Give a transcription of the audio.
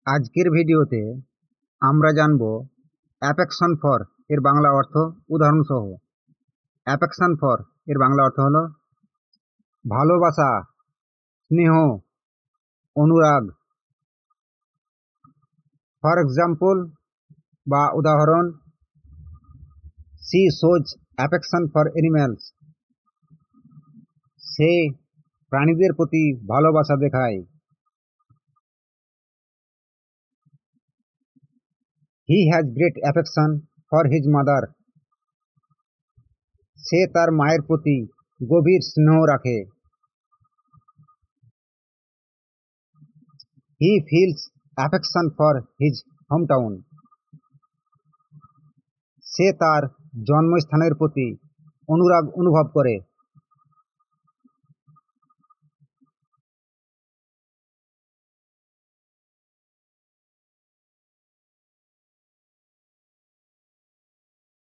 আজকের ভিডিওতে আমরা জানব অ্যাফেকশন ফর এর বাংলা অর্থ উদাহরণ সহ। অ্যাফেকশন ফর এর বাংলা অর্থ হলো ভালোবাসা, স্নেহ, অনুরাগ। ফর এক্সাম্পল বা উদাহরণ, she shows affection for animals. সে প্রাণীদের প্রতি ভালোবাসা দেখায়। He has great affection for his mother. সে তার মায়ের প্রতি গভীর স্নেহ রাখে। He feels affection for his hometown. সে তার জন্মস্থানের প্রতি অনুরাগ অনুভব করে।